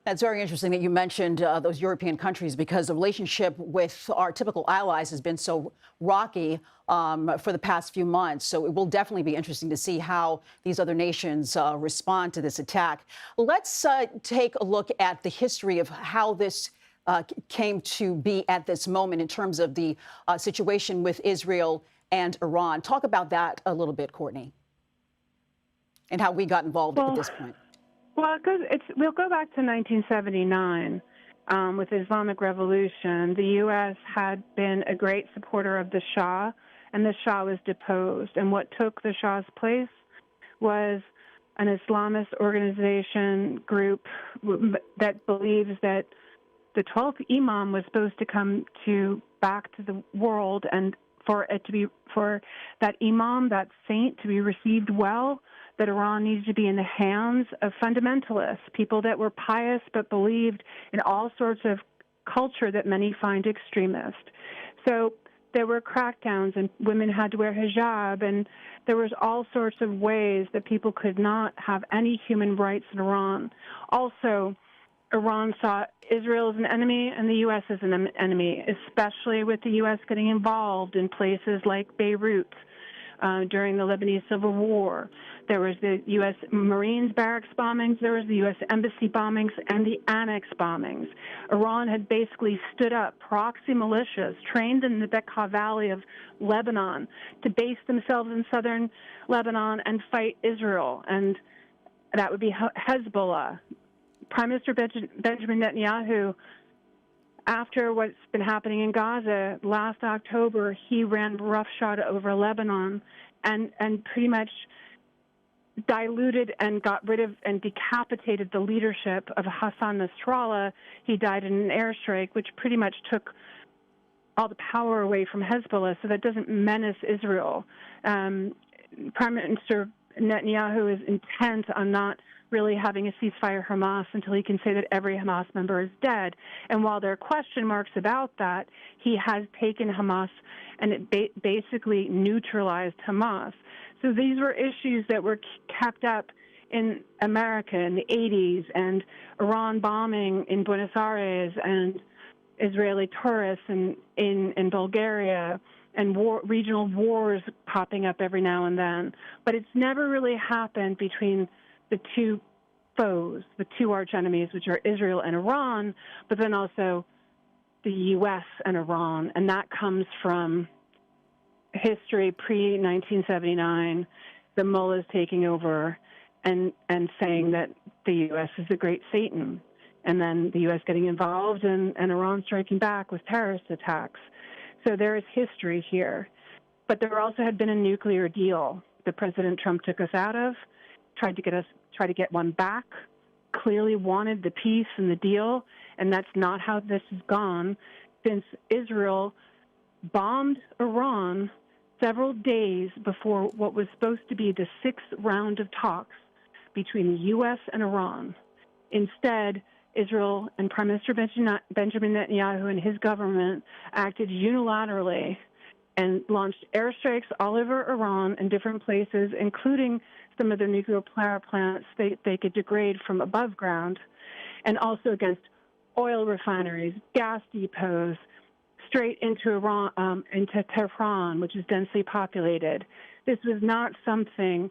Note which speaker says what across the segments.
Speaker 1: It's very interesting that you mentioned those European countries because the relationship with our typical allies has been so rocky for the past few months. So it will definitely be interesting to see how these other nations respond to this attack. Let's take a look at the history of how this came to be at this moment in terms of the situation with Israel and Iran. Talk about that a little bit, Courtney, and how we got involved at this point.
Speaker 2: Well, we'll go back to 1979 with the Islamic Revolution. The U.S. had been a great supporter of the Shah, and the Shah was deposed. And what took the Shah's place was an Islamist organization group that believes that the 12th Imam was supposed to come back to the world, and for that Imam, that saint, to be received well, that Iran needs to be in the hands of fundamentalists, people that were pious but believed in all sorts of culture that many find extremist. So there were crackdowns, and women had to wear hijab, and there was all sorts of ways that people could not have any human rights in Iran. Also, Iran saw Israel as an enemy and the U.S. as an enemy, especially with the U.S. getting involved in places like Beirut during the Lebanese Civil War. There was the U.S. Marines barracks bombings, there was the U.S. Embassy bombings, and the annex bombings. Iran had basically stood up proxy militias trained in the Bekaa Valley of Lebanon to base themselves in southern Lebanon and fight Israel, and that would be Hezbollah. Prime Minister Benjamin Netanyahu, after what's been happening in Gaza last October, he ran roughshod over Lebanon and pretty much diluted and got rid of and decapitated the leadership of Hassan Nasrallah. He died in an airstrike, which pretty much took all the power away from Hezbollah, so that doesn't menace Israel. Prime Minister Netanyahu is intent on not really having a ceasefire Hamas until he can say that every Hamas member is dead. And while there are question marks about that, he has taken Hamas and it basically neutralized Hamas. So these were issues that were kept up in America in the 80s, and Iran bombing in Buenos Aires, and Israeli tourists in Bulgaria, and regional wars popping up every now and then. But it's never really happened between the two foes, the two arch enemies, which are Israel and Iran, but then also the U.S. and Iran. And that comes from history pre-1979, the mullahs taking over and saying that the U.S. is the great Satan, and then the U.S. getting involved and Iran striking back with terrorist attacks. So there is history here. But there also had been a nuclear deal that President Trump took us out of, tried to get one back, clearly wanted the peace and the deal, and that's not how this has gone since Israel bombed Iran several days before what was supposed to be the sixth round of talks between the U.S. and Iran. Instead, Israel and Prime Minister Benjamin Netanyahu and his government acted unilaterally and launched airstrikes all over Iran and different places, including some of their nuclear power plants they could degrade from above ground, and also against oil refineries, gas depots, straight into Iran, into Tehran, which is densely populated. This was not something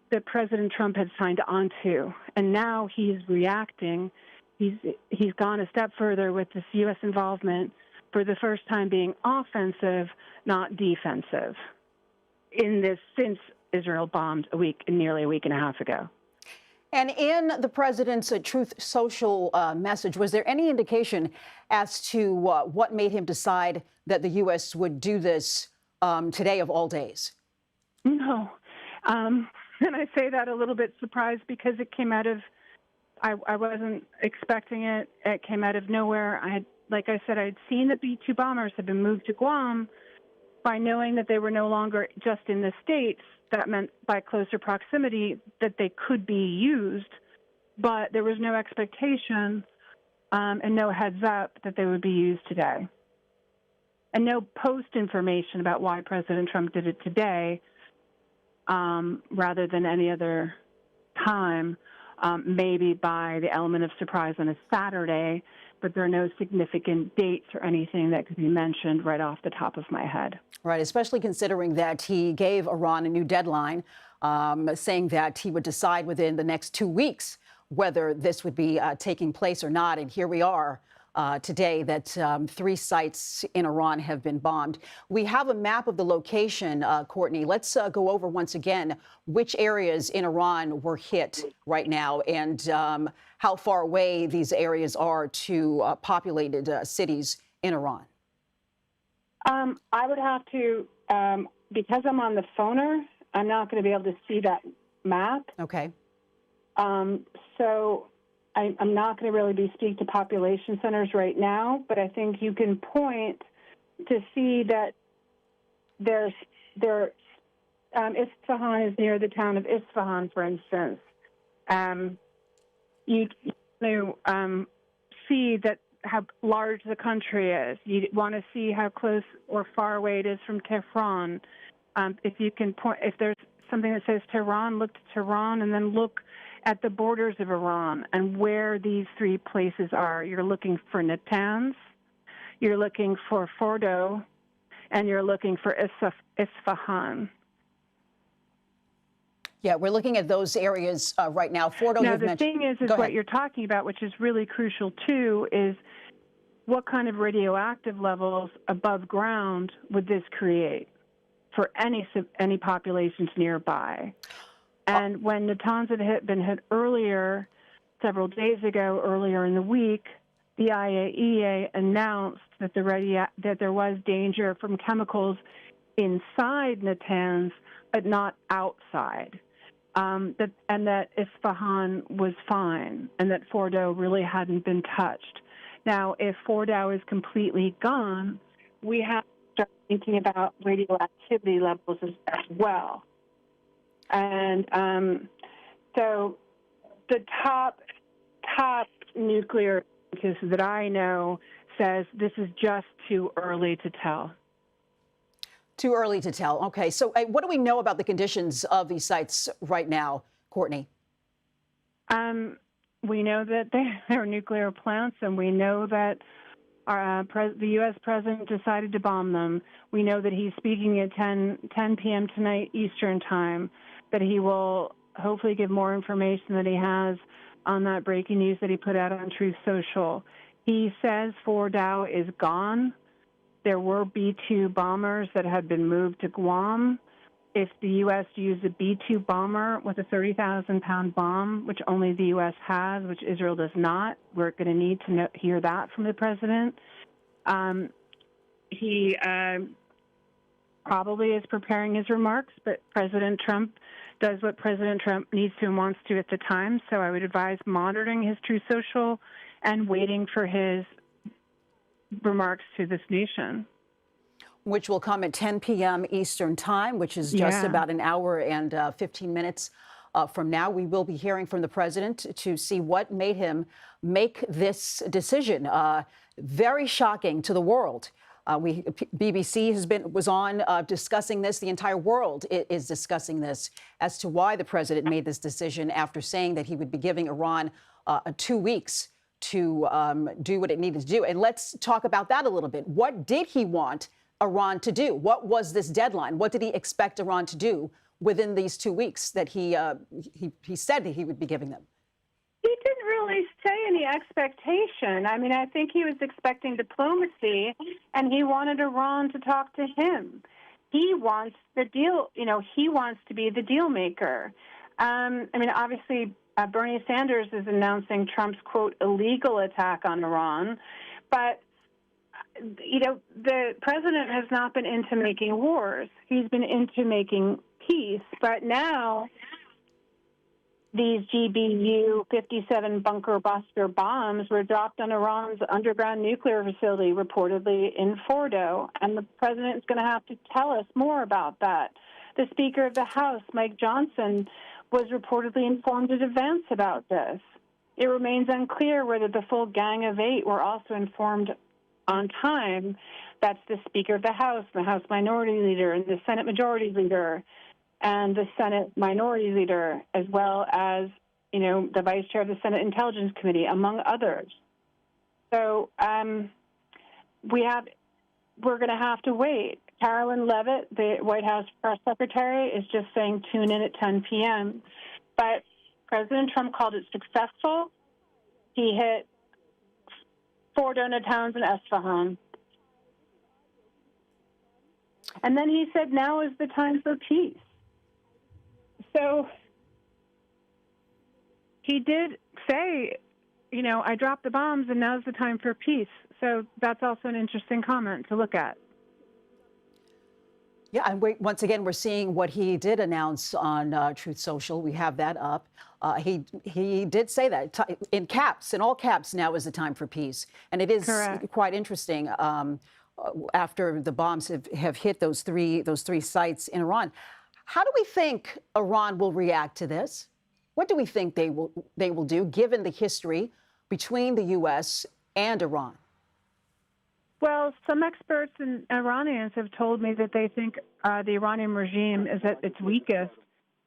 Speaker 2: that President Trump had signed on to, and now he's reacting. He's gone a step further with this U.S. involvement, for the first time being offensive, not defensive, in this since Israel bombed nearly a week and a half ago.
Speaker 1: And in the president's Truth Social message, was there any indication as to what made him decide that the U.S. would do this today of all days?
Speaker 2: No. And I say that a little bit surprised because it came out of, I wasn't expecting it. It came out of nowhere. Like I said, I'd seen the B-2 bombers had been moved to Guam. By knowing that they were no longer just in the States, that meant by closer proximity that they could be used, but there was no expectation and no heads up that they would be used today. And no post information about why President Trump did it today rather than any other time. maybe by the element of surprise on a Saturday, but there are no significant dates or anything that could be mentioned right off the top of my head.
Speaker 1: Right, especially considering that he gave Iran a new deadline, saying that he would decide within the next 2 weeks whether this would be taking place or not. And here we are today that 3 sites in Iran have been bombed. We have a map of the location, Courtney. Let's go over once again which areas in Iran were hit right now and how far away these areas are to populated cities in Iran.
Speaker 2: I would have to, because I'm on the phoner, I'm not going to be able to see that map.
Speaker 1: Okay.
Speaker 2: So I'm not going to really speak to population centers right now, but I think you can point to see that Isfahan is near the town of Isfahan, for instance. You see that how large the country is. You want to see how close or far away it is from Tehran. If you can point, if there's something that says Tehran, look to Tehran, and then look at the borders of Iran and where these 3 places are. You're looking for Natanz, you're looking for Fordo, and you're looking for Isfahan.
Speaker 1: Yeah, we're looking at those areas right now. Fordo,
Speaker 2: now,
Speaker 1: you've
Speaker 2: the
Speaker 1: mentioned.
Speaker 2: thing is what you're talking about, which is really crucial too, is what kind of radioactive levels above ground would this create for any populations nearby? And when Natanz had been hit earlier, several days ago, earlier in the week, the IAEA announced that that there was danger from chemicals inside Natanz, but not outside. And that Isfahan was fine, and that Fordo really hadn't been touched. Now, if Fordo is completely gone, we have to start thinking about radioactivity levels as well. And so the top nuclear scientist that I know says this is just too early to tell.
Speaker 1: Too early to tell. Okay, so what do we know about the conditions of these sites right now, Courtney?
Speaker 2: We know that they're nuclear plants, and we know that the U.S. president decided to bomb them. We know that he's speaking at 10 p.m. tonight Eastern time, that he will hopefully give more information that he has on that breaking news that he put out on Truth Social. He says Fordo is gone. There were B-2 bombers that had been moved to Guam. If the U.S. used a B-2 bomber with a 30,000-pound bomb, which only the U.S. has, which Israel does not, we're going to need to hear that from the president. He probably is preparing his remarks, but President Trump does what President Trump needs to and wants to at the time. So I would advise monitoring his Truth Social and waiting for his remarks to this nation.
Speaker 1: Which will come at 10 p.m. Eastern time, which is just about an hour and 15 minutes from now. We will be hearing from the president to see what made him make this decision. Very shocking to the world. BBC was on discussing this. The entire world is discussing this as to why the president made this decision after saying that he would be giving Iran 2 weeks to do what it needed to do. And let's talk about that a little bit. What did he want Iran to do? What was this deadline? What did he expect Iran to do within these 2 weeks that he said that he would be giving them?
Speaker 2: He didn't really say any expectation. I mean, I think he was expecting diplomacy, and he wanted Iran to talk to him. He wants the deal, he wants to be the deal maker. I mean, obviously, Bernie Sanders is announcing Trump's, quote, illegal attack on Iran, but the president has not been into making wars. He's been into making peace. But now these GBU-57 bunker buster bombs were dropped on Iran's underground nuclear facility, reportedly in Fordo. And the president is going to have to tell us more about that. The Speaker of the House, Mike Johnson, was reportedly informed in advance about this. It remains unclear whether the full Gang of 8 were also informed on time. That's the Speaker of the House, the House Minority Leader, and the Senate Majority Leader, and the Senate Minority Leader, as well as the vice chair of the Senate Intelligence Committee, among others. So we're going to have to wait. Carolyn Leavitt, the White House press secretary, is just saying tune in at 10 p.m. But President Trump called it successful. He hit 4 donut towns in Esfahan. And then he said, now is the time for peace. So he did say, I dropped the bombs and now's the time for peace. So that's also an interesting comment to look at.
Speaker 1: Yeah, and once again, we're seeing what he did announce on Truth Social. We have that up. He did say that in caps, in all caps, now is the time for peace. And it is
Speaker 2: Correct.
Speaker 1: quite interesting after the bombs have hit those three sites in Iran. How do we think Iran will react to this? What do we think they will do, given the history between the U.S. and Iran?
Speaker 2: Well, some experts and Iranians have told me that they think the Iranian regime is at its weakest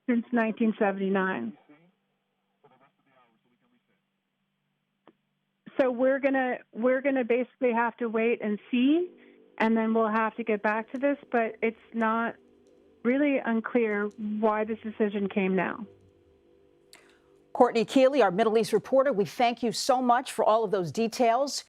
Speaker 2: since 1979. So we're gonna basically have to wait and see, and then we'll have to get back to this. But it's not really unclear why this decision came now.
Speaker 1: Courtney Kealy, our Middle East reporter, we thank you so much for all of those details.